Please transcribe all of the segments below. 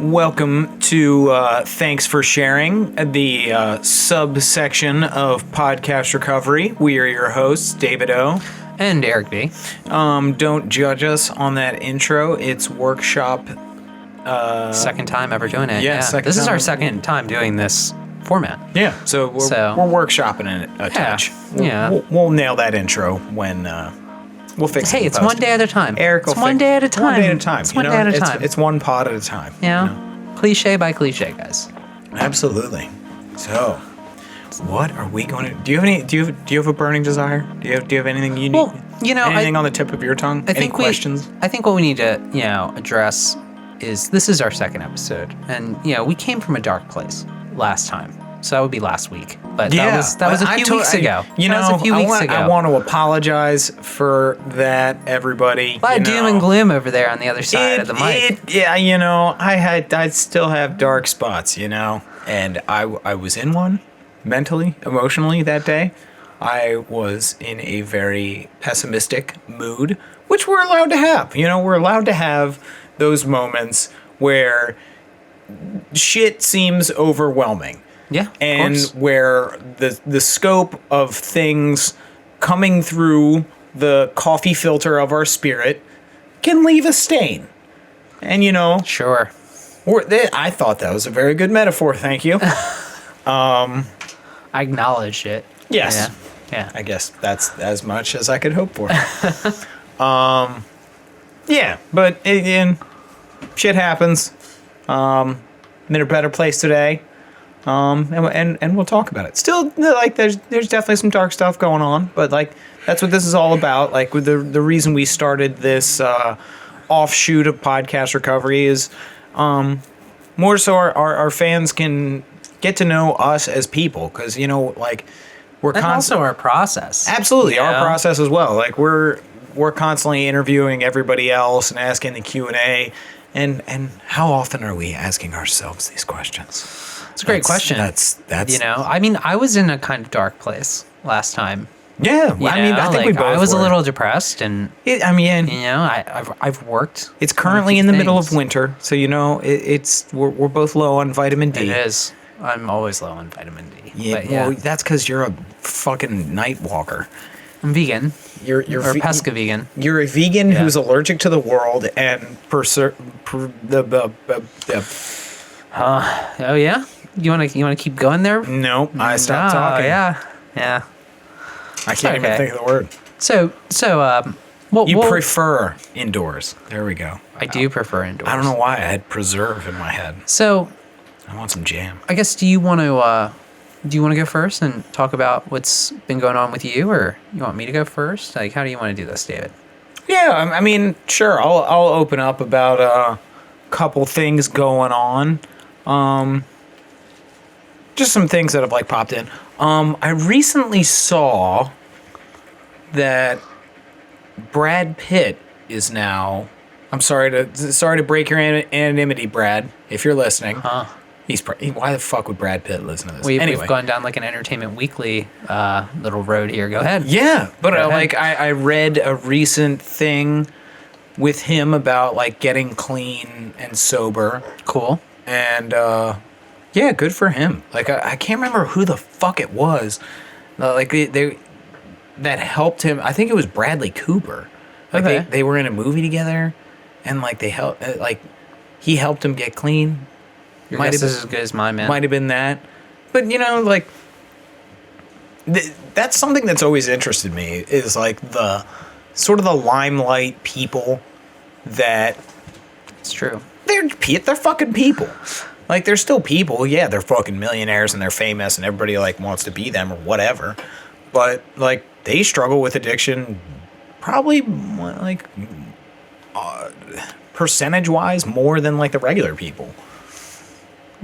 Welcome to Thanks for Sharing, the subsection of podcast recovery. We are your hosts, David O. And Eric B. Don't judge us on that intro. It's workshop. Second time ever doing it. Yeah, this is our second time doing this format. Yeah, so we're workshopping it a touch. Yeah. We'll nail that intro when we'll fix it. Hey, it's one day at a time. Eric, it's one day at a time. One day at a time. It's one day at a time. It's one pod at a time. Yeah. Cliche by cliche, guys. Absolutely. So, what are we going to do? You have a burning desire? Do you have anything you need? Well, anything on the tip of your tongue? Any questions? I think what we need to, address is this is our second episode, and we came from a dark place last time, so that would be last week. But that was a few weeks ago. I want to apologize for that, everybody. A lot of doom and gloom over there on the other side of the mic. I still have dark spots, and I was in one mentally, emotionally that day. I was in a very pessimistic mood, which we're allowed to have. We're allowed to have those moments where shit seems overwhelming. Yeah, and where the scope of things coming through the coffee filter of our spirit can leave a stain. And sure. I thought that was a very good metaphor. Thank you. I acknowledged it. Yes. Yeah. I guess that's as much as I could hope for. Yeah, but again, shit happens. I'm in a better place today. And we'll talk about it. Still, there's definitely some dark stuff going on, but that's what this is all about. With the reason we started this offshoot of podcast recovery is more so our fans can get to know us as people, because we're also our process. Absolutely, our process as well. We're constantly interviewing everybody else and asking the Q&A, and how often are we asking ourselves these questions? It's a great question. That's I was in a kind of dark place last time. Yeah, I think we both I was were. a little depressed, and I've worked. It's currently in the middle of winter, so we're both low on vitamin D. It is. I'm always low on vitamin D. Yeah, well, that's because you're a fucking night walker. I'm vegan. You're pesca vegan. You're a vegan who's allergic to the world and oh yeah. You want to keep going there? No, I stopped talking. Yeah. I can't even think of the word. So, you prefer indoors. There we go. I do prefer indoors. I don't know why I had preserve in my head. So, I want some jam. I guess do you want to go first and talk about what's been going on with you, or you want me to go first? How do you want to do this, David? Yeah, sure. I'll open up about a couple things going on. Just some things that have popped in. I recently saw that Brad Pitt is now. I'm sorry to break your anonymity, Brad, if you're listening. Huh? Why the fuck would Brad Pitt listen to this? We've gone down an Entertainment Weekly little road here. Go ahead. Yeah, but I read a recent thing with him about getting clean and sober. Cool. And yeah, good for him. I can't remember who the fuck it was. They that helped him. I think it was Bradley Cooper. Okay. They were in a movie together, and they helped. He helped him get clean. Your guess is as good as mine, man. Might have been that, but that's something that's always interested me. Is the sort of the limelight people that. It's true. They're fucking people. They're still people. Yeah, they're fucking millionaires and they're famous and everybody wants to be them or whatever. But they struggle with addiction probably percentage-wise more than the regular people.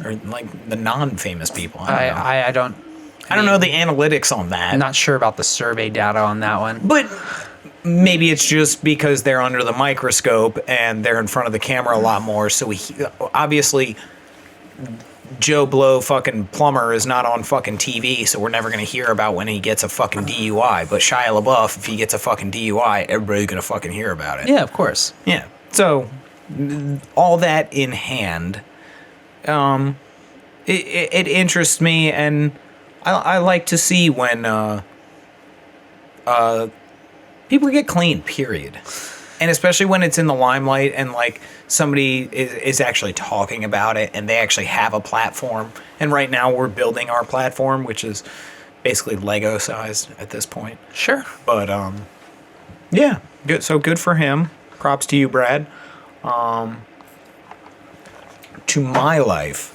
Or the non-famous people. I don't know the analytics on that. I'm not sure about the survey data on that one. But maybe it's just because they're under the microscope and they're in front of the camera a lot more. So obviously Joe Blow fucking plumber is not on fucking TV, so we're never going to hear about when he gets a fucking DUI. But Shia LaBeouf, if he gets a fucking DUI, everybody's going to fucking hear about it. Yeah, of course. Yeah. So all that in hand, it interests me, and I like to see when people get clean, period. And especially when it's in the limelight and like somebody is actually talking about it and they actually have a platform. And right now we're building our platform, which is basically Lego sized at this point. Sure. But yeah, good. So good for him. Props to you, Brad. To my life.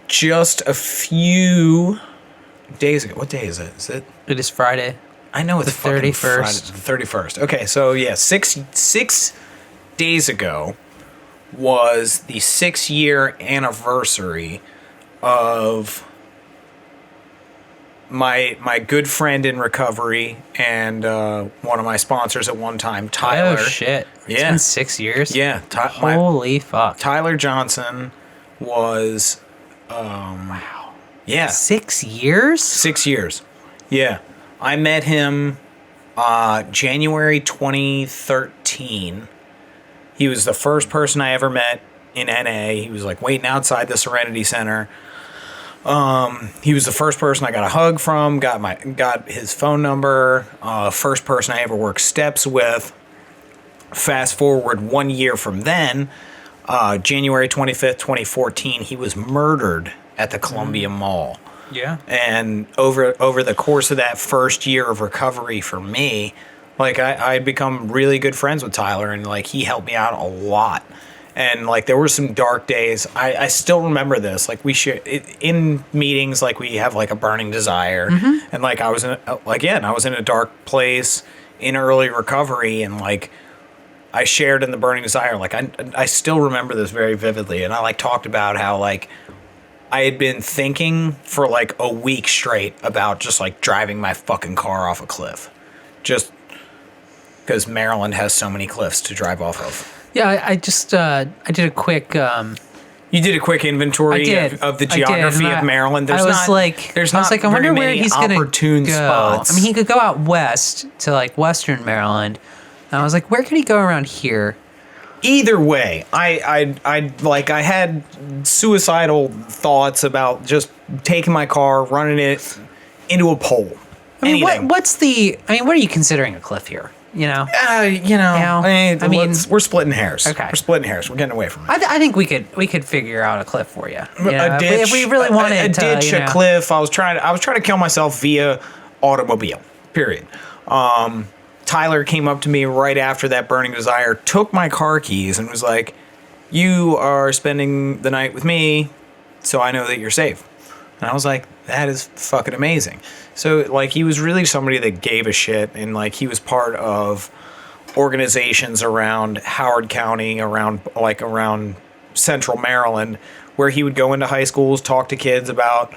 Just a few days ago. What day is it? Is it? It is Friday. I know it's the 31st. The 31st. Okay, so yeah, six days ago was the 6-year anniversary of my good friend in recovery and one of my sponsors at one time, Tyler. Oh shit! It's been 6 years. Yeah. Holy fuck! Tyler Johnson was. Wow. Yeah. 6 years. 6 years. Yeah. I met him January 2013. He was the first person I ever met in NA. He was like waiting outside the Serenity Center. He was the first person I got a hug from, got his phone number, first person I ever worked steps with. Fast forward 1 year from then, January 25th, 2014, he was murdered at the Columbia Mall. Yeah. And over the course of that first year of recovery for me, like I had become really good friends with Tyler, and like he helped me out a lot. And like there were some dark days. I still remember this. Like we should in meetings, like we have like a burning desire, and like I was in a dark place in early recovery, and like I shared in the burning desire. Like I still remember this very vividly, and I like talked about how like I had been thinking for like a week straight about just like driving my fucking car off a cliff, just because Maryland has so many cliffs to drive off of. Yeah, I just I did a quick. You did a quick inventory of the geography of Maryland. I was like, I wonder where he's going to go. Spots. I mean, he could go out west to like Western Maryland. And I was like, where could he go around here? Either way, I had suicidal thoughts about just taking my car, running it into a pole. I mean, what are you considering a cliff here? You know? We're splitting hairs. Okay. We're splitting hairs. We're getting away from it. I think we could figure out a cliff for you. A ditch, if we really wanted a ditch, a cliff. I was trying to kill myself via automobile. Period. Tyler came up to me right after that burning desire, took my car keys, and was like, "You are spending the night with me, so I know that you're safe." And I was like, that is fucking amazing. So, like, he was really somebody that gave a shit, and, like, he was part of organizations around Howard County, around Central Maryland, where he would go into high schools, talk to kids about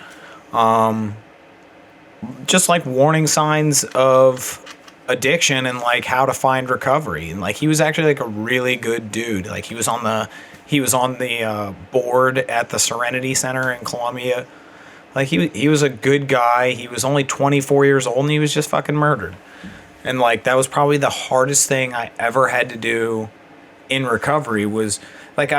just, like, warning signs of addiction and, like, how to find recovery. And, like, he was actually, like, a really good dude. Like, he was on the board at the Serenity Center in Columbia. Like, he was a good guy. He was only 24 years old, and he was just fucking murdered. And, like, that was probably the hardest thing I ever had to do in recovery was, like,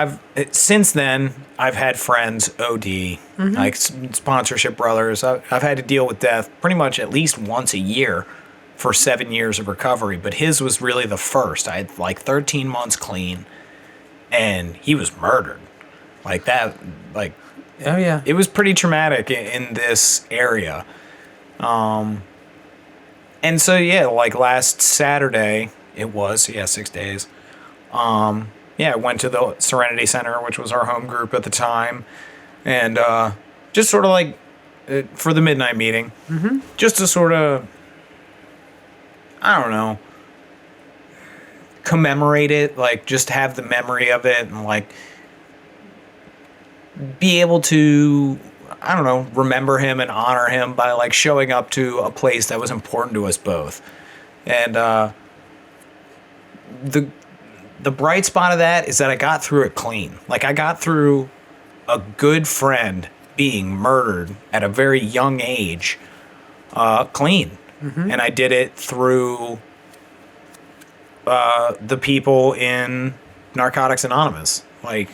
since then, I've had friends OD, like, sponsorship brothers. I've had to deal with death pretty much at least once a year for 7 years of recovery. But his was really the first. I had, like, 13 months clean, and he was murdered. Like, that, like... Oh, yeah. It was pretty traumatic in this area. And so, yeah, like last Saturday, it was, 6 days. I went to the Serenity Center, which was our home group at the time. And just sort of like for the midnight meeting, just to sort of, I don't know, commemorate it, like just have the memory of it and like, be able to, I don't know, remember him and honor him by like showing up to a place that was important to us both. And the bright spot of that is that I got through it clean. Like I got through a good friend being murdered at a very young age clean. And I did it through the people in Narcotics Anonymous. Like,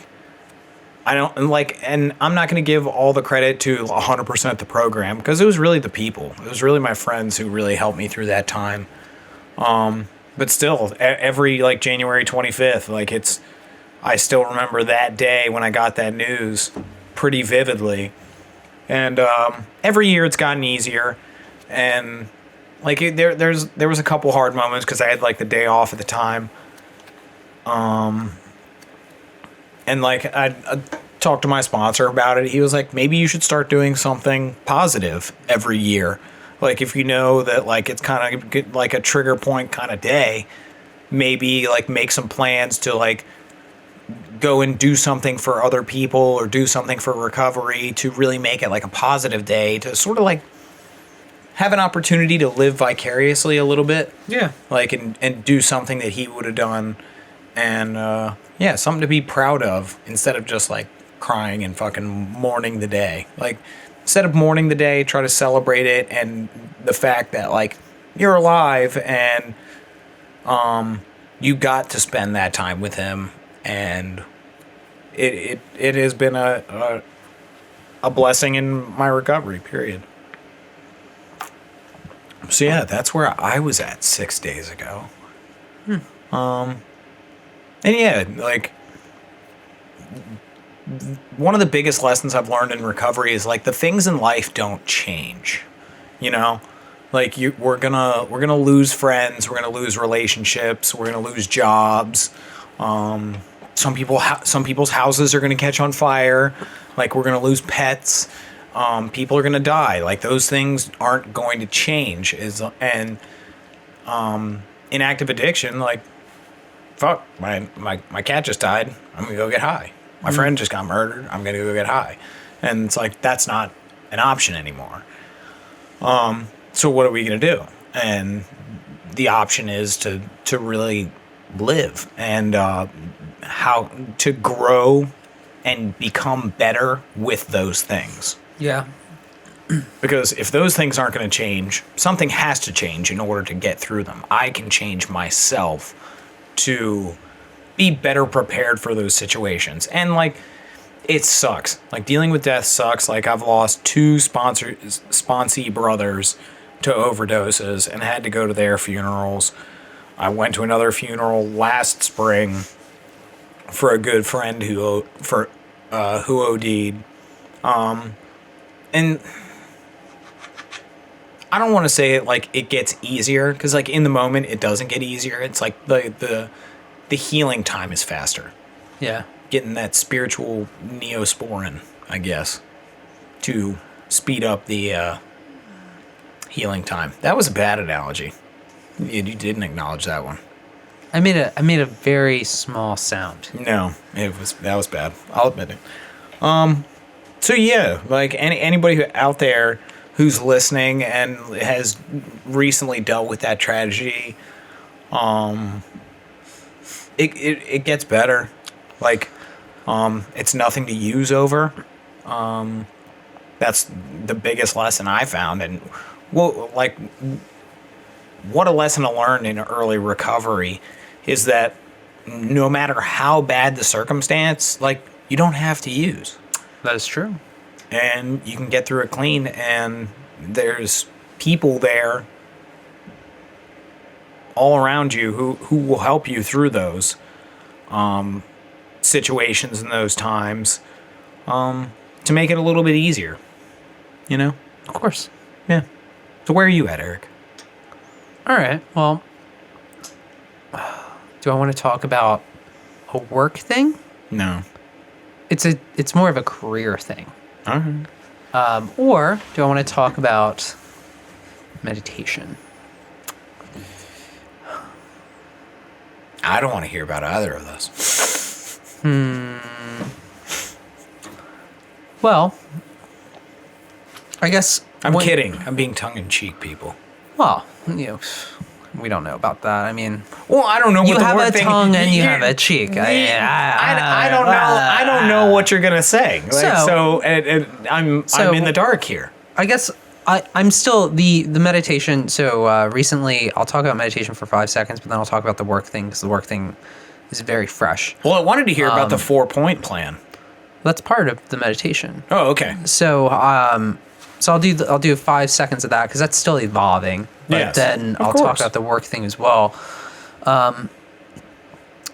I don't like, and I'm not going to give all the credit to 100% the program, because it was really the people. It was really my friends who really helped me through that time. But still, every like January 25th, like I still remember that day when I got that news pretty vividly. And every year it's gotten easier, and like there was a couple hard moments because I had like the day off at the time. And like I talked to my sponsor about it. He was like, maybe you should start doing something positive every year. Like if you know that like it's kind of like a trigger point kind of day, maybe like make some plans to like go and do something for other people or do something for recovery to really make it like a positive day, to sort of like have an opportunity to live vicariously a little bit. Yeah. Like and do something that he would have done. And yeah, something to be proud of instead of just like crying and fucking mourning the day. Like instead of mourning the day, try to celebrate it and the fact that like you're alive and you got to spend that time with him, and it has been a blessing in my recovery, period. So yeah, that's where I was at 6 days ago. And yeah, like one of the biggest lessons I've learned in recovery is like the things in life don't change, you know? Like we're gonna lose friends, we're gonna lose relationships, we're gonna lose jobs. Some people's houses are gonna catch on fire. Like we're gonna lose pets. People are gonna die. Like those things aren't going to change. In active addiction, like fuck, my cat just died. I'm gonna go get high. My friend just got murdered. I'm gonna go get high. And it's like that's not an option anymore. So what are we gonna do? And the option is to really live and how to grow and become better with those things. Yeah. Because if those things aren't going to change, something has to change in order to get through them. I can change myself to be better prepared for those situations. And like, it sucks. Like dealing with death sucks. Like I've lost 2 sponsee brothers to overdoses and had to go to their funerals. I went to another funeral last spring for a good friend who OD'd. And I don't want to say it like it gets easier, because like in the moment it doesn't get easier. It's like the healing time is faster. Yeah. Getting that spiritual neosporin, I guess, to speed up the healing time. That was a bad analogy. You didn't acknowledge that one. I made a very small sound. No, that was bad. I'll admit it. So yeah, like anybody out there who's listening and has recently dealt with that tragedy, it gets better. Like, it's nothing to use over. That's the biggest lesson I found, and what a lesson to learn in early recovery is that no matter how bad the circumstance, like you don't have to use. That is true. And you can get through it clean, and there's people there all around you who will help you through those situations and those times to make it a little bit easier, you know? Of course. Yeah. So where are you at, Eric? All right. Well, do I want to talk about a work thing? No. It's more of a career thing. All right. Or do I want to talk about meditation? I don't want to hear about either of those. Well, I guess I'm kidding. I'm being tongue-in-cheek, people. Well, you know, we don't know about that. I mean, well, I don't know what you the have word a thing, tongue and you have a cheek. I don't know. I don't know what you're gonna say. Like, so I'm in the dark here. I guess I'm still the meditation. So recently, I'll talk about meditation for 5 seconds, but then I'll talk about the work thing, because the work thing is very fresh. Well, I wanted to hear about the 4-point plan. That's part of the meditation. Oh, okay. So, I'll do 5 seconds of that because that's still evolving. But yes, then I'll talk about the work thing as well.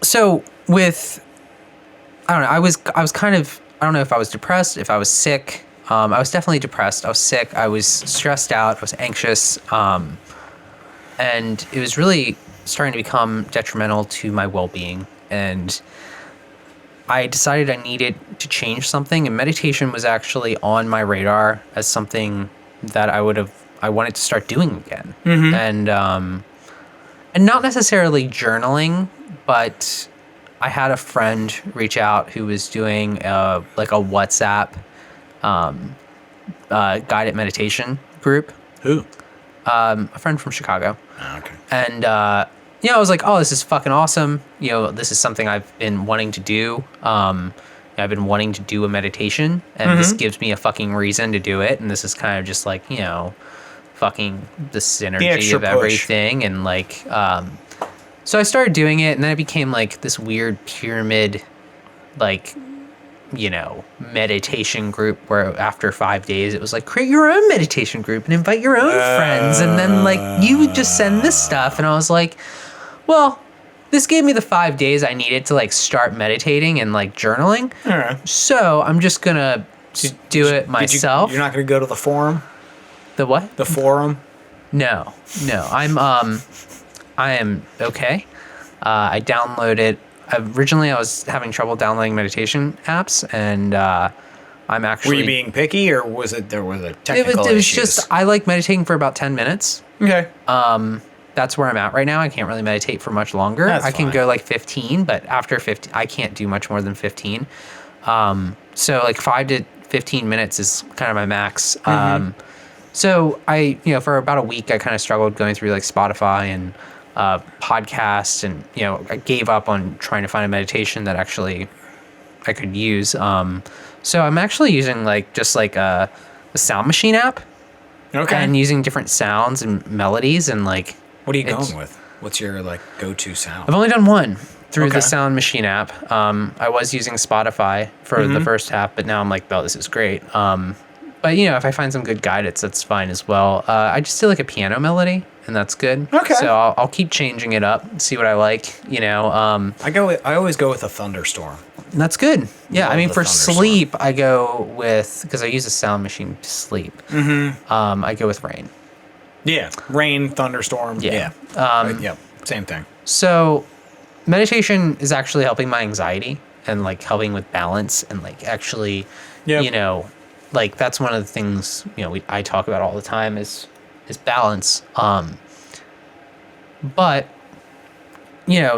So with, I don't know, I was kind of, I don't know if I was depressed, if I was sick. I was definitely depressed. I was sick. I was stressed out. I was anxious. And it was really starting to become detrimental to my well-being. And I decided I needed to change something, and meditation was actually on my radar as something that I wanted to start doing again. And not necessarily journaling, but I had a friend reach out who was doing like a WhatsApp guided meditation group. Who? A friend from Chicago. Oh, okay. And I was like, oh, this is fucking awesome. This is something I've been wanting to do. I've been wanting to do a meditation, and this gives me a fucking reason to do it. And this is kind of just like, fucking the synergy of everything. And like, so I started doing it, and then it became like this weird pyramid, like, meditation group where after 5 days it was like, create your own meditation group and invite your own friends. And then like, you just send this stuff. And I was like, well, this gave me the 5 days I needed to like start meditating and like journaling. All right. So I'm just gonna do it myself. You're not gonna go to the forum? The what? The forum? No. I am okay. I downloaded. Originally, I was having trouble downloading meditation apps, and I'm actually. Were you being picky, or was it there was a technical It was issues? just I like meditating for about 10 minutes. Okay. That's where I'm at right now. I can't really meditate for much longer. I can go like 15, but after 15, I can't do much more than 15. So like 5 to 15 minutes is kind of my max. So I, for about a week, I kind of struggled going through like Spotify and podcasts, and I gave up on trying to find a meditation that actually I could use. So I'm actually using like just like a sound machine app. Okay. And using different sounds and melodies, and like. What are you going with? What's your like go-to sound? I've only done one through the sound machine app. I was using Spotify for the first half, but now I'm like, oh, this is great. But if I find some good guidance, that's fine as well. I just do like a piano melody, and that's good. Okay. So I'll keep changing it up, see what I like. I always go with a thunderstorm. That's good. Yeah, I mean, for sleep, I go with, because I use a sound machine to sleep. I go with rain. Yeah, rain, thunderstorm. Yeah. Yep. Same thing. So, meditation is actually helping my anxiety and like helping with balance, and like actually, like that's one of the things I talk about all the time is balance. But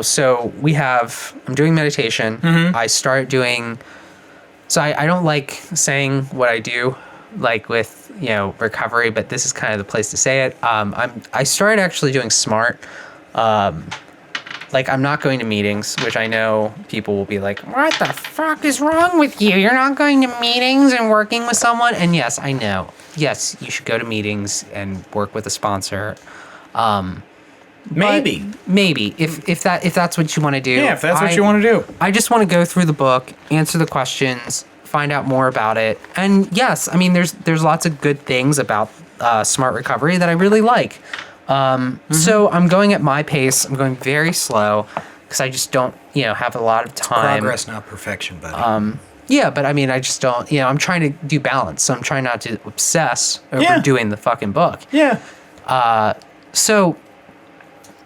so I'm doing meditation. I start doing. So I don't like saying what I do, like with recovery, but this is kind of the place to say it. I started actually doing SMART. Like, I'm not going to meetings, which I know people will be like, what the fuck is wrong with you? You're not going to meetings and working with someone? And yes, I know. Yes, you should go to meetings and work with a sponsor. Maybe if that's what you want to do. Yeah, if that's what you want to do. I just want to go through the book, answer the questions, find out more about it. And yes, I mean, there's lots of good things about smart recovery that I really like. So I'm going at my pace. I'm going very slow because I just don't, have a lot of time. Progress, not perfection, buddy. Yeah, but I mean, I just don't, I'm trying to do balance. So I'm trying not to obsess over doing the fucking book. Yeah. So,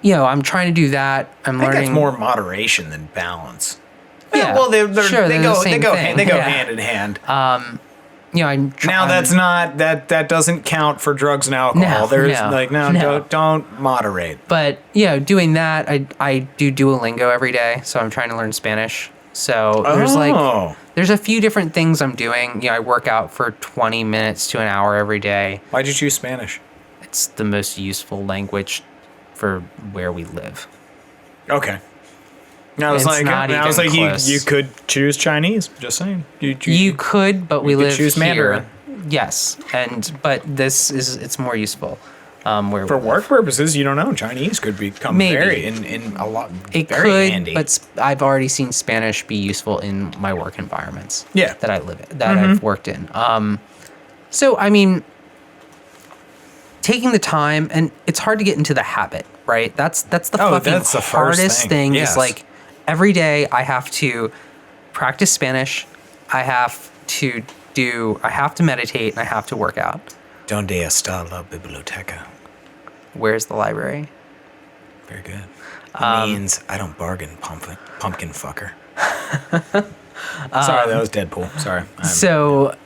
I'm trying to do that. I'm learning. I think that's more moderation than balance. Yeah. Well, they go hand in hand. I'm now that's not that doesn't count for drugs and alcohol. Don't moderate. But doing that, I do Duolingo every day, so I'm trying to learn Spanish. So there's a few different things I'm doing. I work out for 20 minutes to an hour every day. Why'd you choose Spanish? It's the most useful language for where we live. Okay. I was like, you could choose Chinese. Just saying. You could, but we live choose here. Mandarin. Yes, but it's more useful. Where For work purposes, you don't know. Chinese could become Maybe. very in a lot. it very could, handy. but I've already seen Spanish be useful in my work environments. Yeah. That I live in, that I've worked in. So I mean, taking the time, and it's hard to get into the habit, right? That's the that's the first hardest thing. Yes. Is like every day I have to practice Spanish. I have to meditate, and I have to work out. Donde está la biblioteca? Where's the library? Very good. It means I don't bargain, pumpkin fucker. Sorry, that was Deadpool. Sorry. So,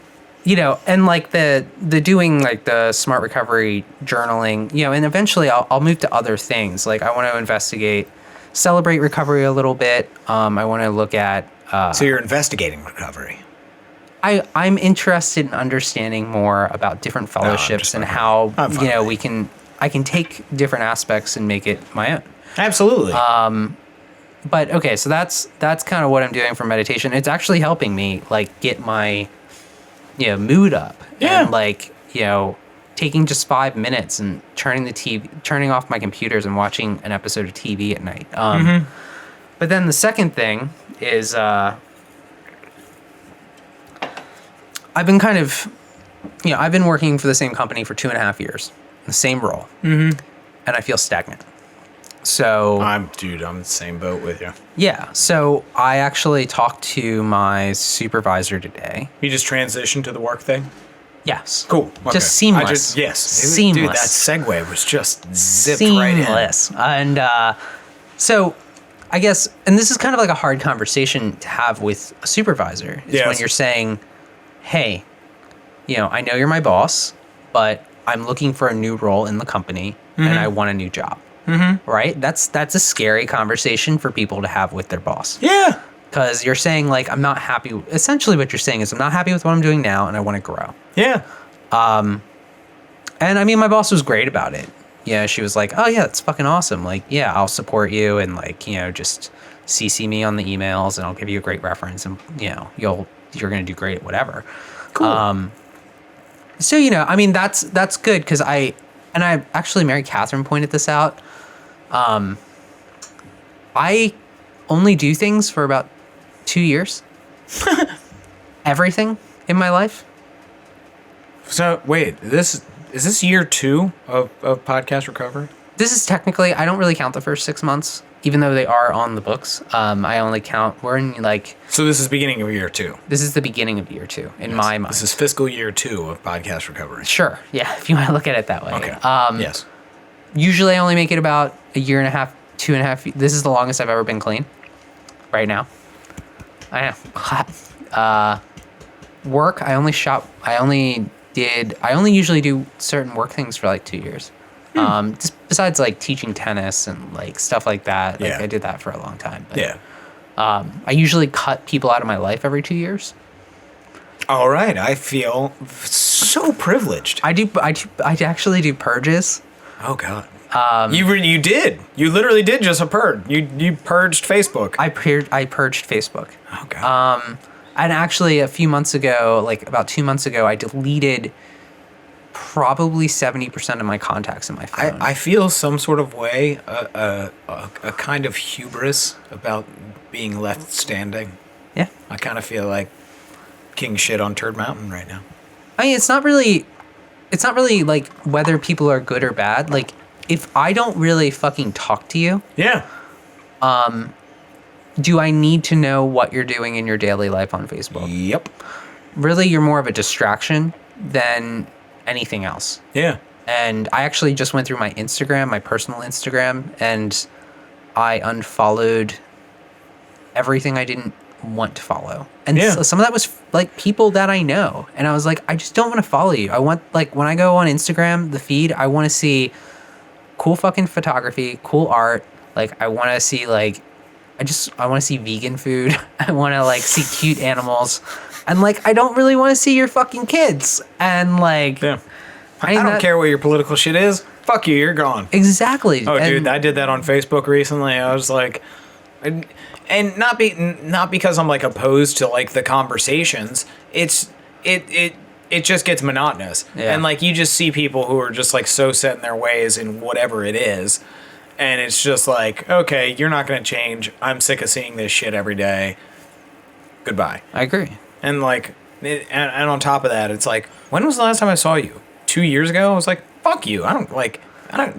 and like the doing like the smart recovery journaling, and eventually I'll move to other things. Like I want to celebrate recovery a little bit. I want to look at. So you're investigating recovery. I'm interested in understanding more about different fellowships and how I can take different aspects and make it my own. Absolutely. But okay, so that's kind of what I'm doing for meditation. It's actually helping me like get my mood up. Yeah. And like, taking just 5 minutes and turning off my computers and watching an episode of TV at night. But then the second thing is I've been kind of, I've been working for the same company for 2.5 years, the same role, and I feel stagnant. So I'm the same boat with you. Yeah. So I actually talked to my supervisor today. You just transitioned to the work thing? Yes. Cool. Okay. Just seamless. Yes. Seamless. Dude, that segue was just zipped right in. Seamless. And so I guess, and this is kind of like a hard conversation to have with a supervisor, is when you're saying, hey, I know you're my boss, but I'm looking for a new role in the company and I want a new job. Right? That's a scary conversation for people to have with their boss. Yeah. Because you're saying like, I'm not happy. Essentially what you're saying is I'm not happy with what I'm doing now and I want to grow. Yeah. And I mean, my boss was great about it. Yeah. She was like, oh yeah, that's fucking awesome. Like, yeah, I'll support you and like, just CC me on the emails and I'll give you a great reference and you're going to do great at whatever. Cool. So, I mean, that's good. Cause I actually, Mary Catherine pointed this out. I only do things for about 2 years. Everything in my life. So wait, is this year 2 of podcast recovery? This is technically, I don't really count the first 6 months, even though they are on the books. I only count, we're in like... So this is beginning of year 2. This is the beginning of year 2 in my mind. This is fiscal year 2 of podcast recovery. Sure. Yeah. If you want to look at it that way. Okay. Yes. Usually I only make it about 1.5 years, 2.5. This is the longest I've ever been clean right now. I know. Work. I only usually do certain work things for like 2 years. Just besides like teaching tennis and like stuff like that. Like I did that for a long time. But, I usually cut people out of my life every 2 years. All right. I feel so privileged. I actually do purges. Oh God. You did. You literally did just a purge. You purged Facebook. I purged Facebook. Oh God. And actually a few months ago, like about 2 months ago, I deleted probably 70% of my contacts in my phone. I feel some sort of way, a kind of hubris about being left standing. Yeah. I kind of feel like king shit on Turd Mountain right now. I mean, it's not really like whether people are good or bad. Like if I don't really fucking talk to you. Yeah. Do I need to know what you're doing in your daily life on Facebook? Yep. Really, you're more of a distraction than anything else. Yeah. And I actually just went through my Instagram, my personal Instagram, and I unfollowed everything I didn't want to follow. And some of that was like people that I know. And I was like, I just don't want to follow you. I want, like, when I go on Instagram, the feed, I want to see cool fucking photography, cool art. Like, I want to see, like, I want to see vegan food. I want to, like, see cute animals. And, like, I don't really want to see your fucking kids. And, like... Yeah. I don't care what your political shit is. Fuck you, you're gone. Exactly. Oh, dude, I did that on Facebook recently. I was like... And not because I'm, like, opposed to, like, the conversations. It it just gets monotonous. Yeah. And like you just see people who are just like so set in their ways in whatever it is. And it's just like, okay, you're not going to change. I'm sick of seeing this shit every day. Goodbye. I agree. And like, and on top of that, it's like, when was the last time I saw you? 2 years ago? I was like, fuck you. I don't like. I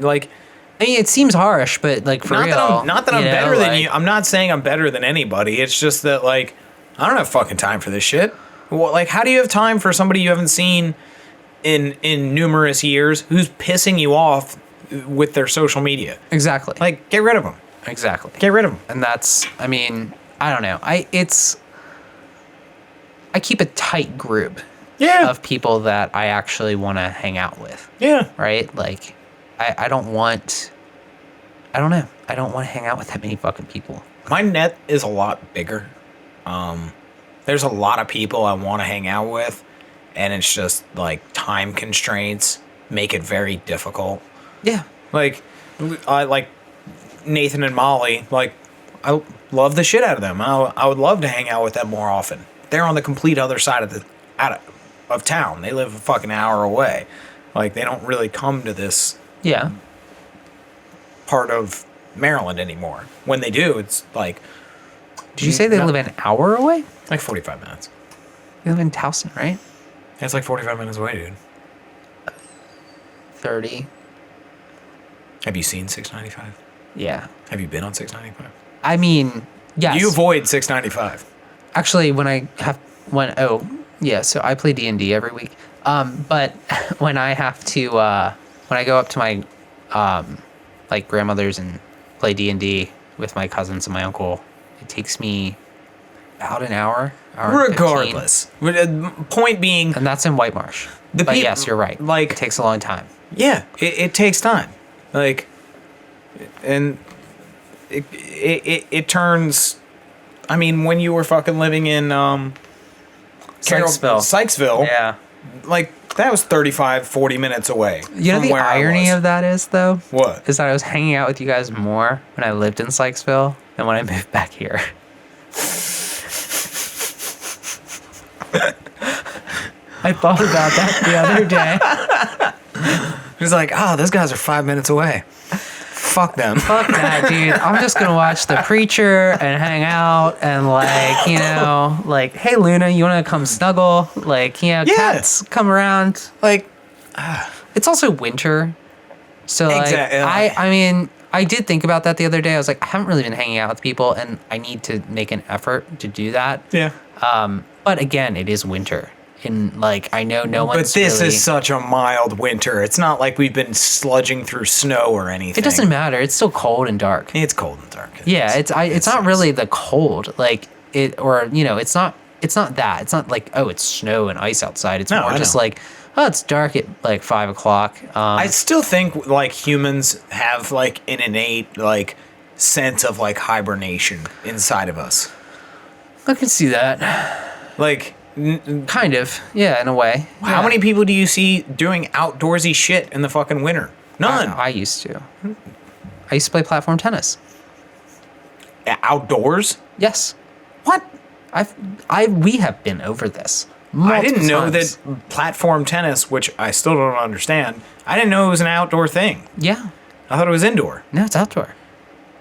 mean, it seems harsh, but like for real. Not that I'm better than you. I'm not saying I'm better than anybody. It's just that like, I don't have fucking time for this shit. Well, like, how do you have time for somebody you haven't seen in numerous years who's pissing you off with their social media? Exactly. Like, get rid of them. Exactly. Get rid of them. And that's, I mean, I don't know. I keep a tight group of people that I actually want to hang out with. Yeah. Right? Like, I don't want to hang out with that many fucking people. My net is a lot bigger. There's a lot of people I want to hang out with, and it's just like time constraints make it very difficult. Yeah. Like, I like Nathan and Molly. Like, I love the shit out of them. I would love to hang out with them more often. They're on the complete other side of town. They live a fucking hour away. Like, they don't really come to this part of Maryland anymore. When they do, it's like. Did you say they live an hour away? Like 45 minutes. You live in Towson, right? It's like 45 minutes away, dude. 30. Have you seen 695? Yeah. Have you been on 695? I mean, yes. You avoid 695. Actually, so I play D&D every week. But when I have to, when I go up to my, like grandmother's and play D&D with my cousins and my uncle, it takes me about an hour Regardless. Point being. And that's in White Marsh. But yes, you're right. Like, it takes a long time. Yeah, it takes time. Like, and it turns. I mean, when you were fucking living in Sykesville, yeah, like that was 35, 40 minutes away. You know the irony of that is though? What? Is that I was hanging out with you guys more when I lived in Sykesville than when I moved back here. I thought about that the other day. He's like, oh, those guys are 5 minutes away. Fuck them. Fuck that, dude. I'm just going to watch The Preacher and hang out and, like, you know, like, hey, Luna, you want to come snuggle? Like, you know, cats come around. Like, it's also winter. So, like, exactly. I mean, I did think about that the other day. I was like, I haven't really been hanging out with people, and I need to make an effort to do that. Yeah. But again, it is winter. And like, I know no one's. But this is such a mild winter. It's not like we've been sludging through snow or anything. It doesn't matter. It's still cold and dark. It's cold and dark. Yeah, it's not really the cold, like it, or you know, it's not that. It's not like, oh, it's snow and ice outside. It's more just like, oh, it's dark at like 5 o'clock. I still think like humans have like an innate like sense of like hibernation inside of us. I can see that. Like. Kind of, yeah, in a way. How many people do you see doing outdoorsy shit in the fucking winter? None. I used to. I used to play platform tennis. Outdoors? Yes. What? We have been over this. I didn't know that platform tennis, which I still don't understand. I didn't know it was an outdoor thing. Yeah. I thought it was indoor. No, it's outdoor.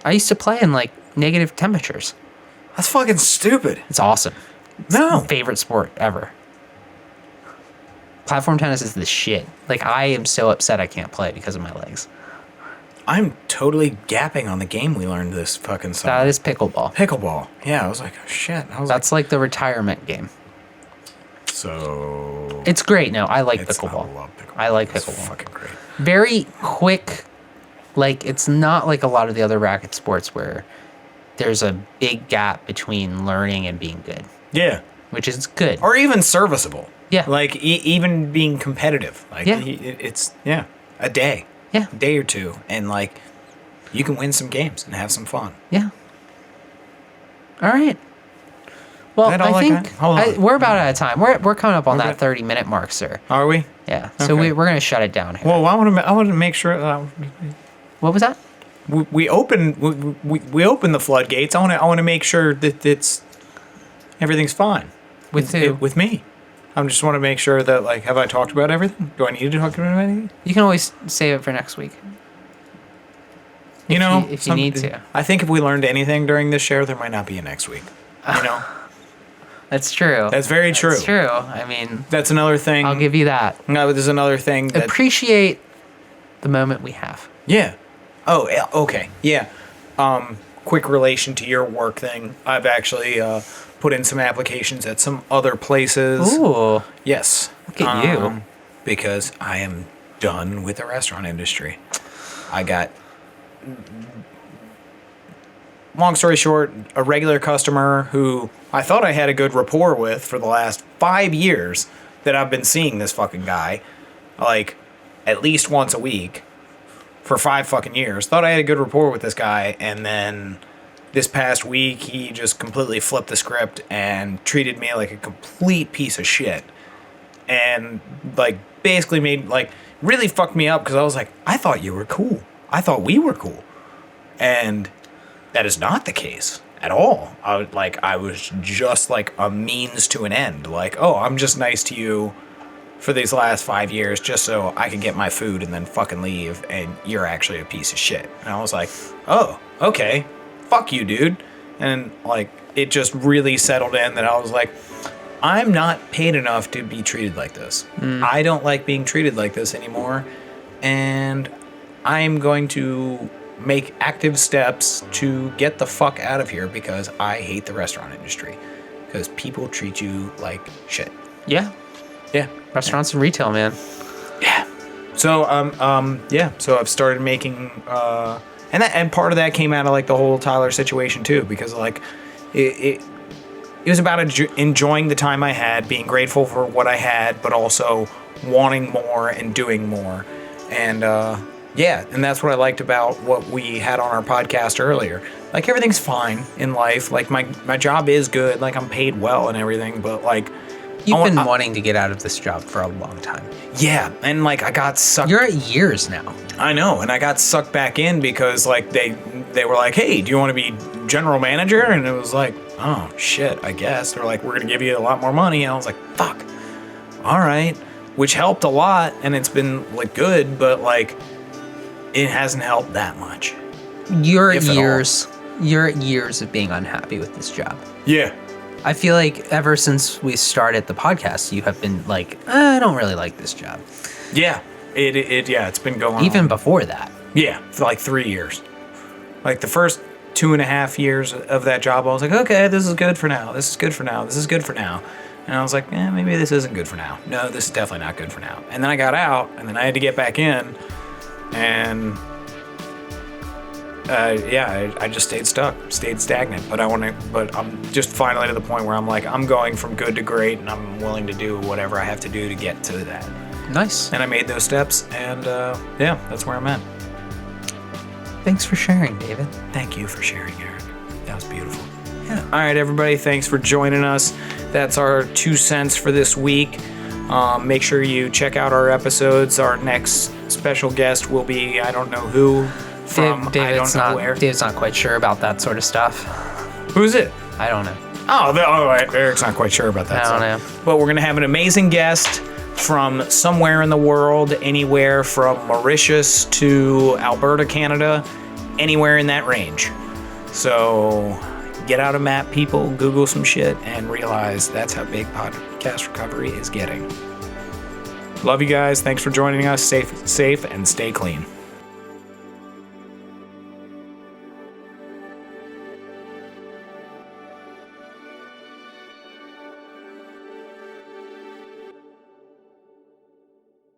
I used to play in like negative temperatures. That's fucking stupid. It's awesome. It's my favorite sport ever. Platform tennis is the shit. Like, I am so upset I can't play because of my legs. I'm totally gapping on the game we learned this fucking summer. That is pickleball. Pickleball. Yeah, I was like, oh shit. That's like the retirement game. So. It's great. No, I like pickleball. I love pickleball. I like it's pickleball. Fucking great. Very quick. Like, it's not like a lot of the other racket sports where there's a big gap between learning and being good. Yeah. Which is good. Or even serviceable. Yeah. Like, even being competitive. Like, yeah. It's, a day. Yeah. A day or two. And, like, you can win some games and have some fun. Yeah. All right. Well, I think we're about out of time. We're coming up on that 30-minute mark, sir. Are we? Yeah. So we're going to shut it down here. Well, I want to make sure. What was that? We open the floodgates. I want to make sure that everything's fine. With who? With me. I just want to make sure that, like, have I talked about everything? Do I need to talk about anything? You can always save it for next week. If you need to. I think if we learned anything during this share, there might not be a next week. You know? That's true. That's very true. That's true. I mean, that's another thing. I'll give you that. No, there's another thing that... Appreciate the moment we have. Yeah. Oh, okay. Yeah. Quick relation to your work thing. I've actually put in some applications at some other places. Ooh. Yes. Look at you. Because I am done with the restaurant industry. I got... Long story short, a regular customer who I thought I had a good rapport with for the last 5 years that I've been seeing this fucking guy, like, at least once a week for 5 fucking years. Thought I had a good rapport with this guy, and then this past week he just completely flipped the script and treated me like a complete piece of shit. And, like, basically made, like, really fucked me up because I was like, I thought you were cool. I thought we were cool. And that is not the case at all. I was just like a means to an end. Like, oh, I'm just nice to you for these last 5 years just so I can get my food and then fucking leave, and you're actually a piece of shit. And I was like, oh, okay. Fuck you, dude. And, like, it just really settled in that I was like, I'm not paid enough to be treated like this. I don't like being treated like this anymore. And I'm going to make active steps to get the fuck out of here because I hate the restaurant industry. Because people treat you like shit. Yeah. Yeah. Restaurants and retail, man. Yeah. So, yeah. So I've started making, and part of that came out of, like, the whole Tyler situation too, because, like, it was about enjoying the time I had, being grateful for what I had, but also wanting more and doing more. And, yeah, and that's what I liked about what we had on our podcast earlier. Like, everything's fine in life. Like, my job is good. Like, I'm paid well and everything, but, like... You've been wanting to get out of this job for a long time. Yeah, and, like, I got sucked... You're at years now. I know, and I got sucked back in because, like, they were like, hey, do you want to be general manager? And it was like, oh, shit, I guess. They're like, we're going to give you a lot more money. And I was like, fuck. All right. Which helped a lot, and it's been, like, good, but, like... It hasn't helped that much. You're at years of being unhappy with this job. Yeah. I feel like ever since we started the podcast, you have been like, I don't really like this job. Yeah. It's been going Even on. before that. Yeah, for like 3 years. Like the first 2.5 years of that job, I was like, okay, this is good for now. This is good for now. This is good for now. And I was like, maybe this isn't good for now. No, this is definitely not good for now. And then I got out, and then I had to get back in. And I just stayed stagnant. But I'm just finally to the point where I'm like, I'm going from good to great, and I'm willing to do whatever I have to do to get to that. Nice. And I made those steps, and yeah, that's where I'm at. Thanks for sharing, David. Thank you for sharing, Eric. That was beautiful. Yeah. All right, everybody, thanks for joining us. That's our 2 cents for this week. Make sure you check out our episodes. Our next special guest will be, I don't know who, from I don't know where. David's not quite sure about that sort of stuff. Who's it? I don't know. Oh, Eric's not quite sure about that. I don't know. But we're going to have an amazing guest from somewhere in the world, anywhere from Mauritius to Alberta, Canada, anywhere in that range. So get out a map, people, Google some shit, and realize that's how big podcast recovery is getting. Love you guys. Thanks for joining us. Safe and stay clean.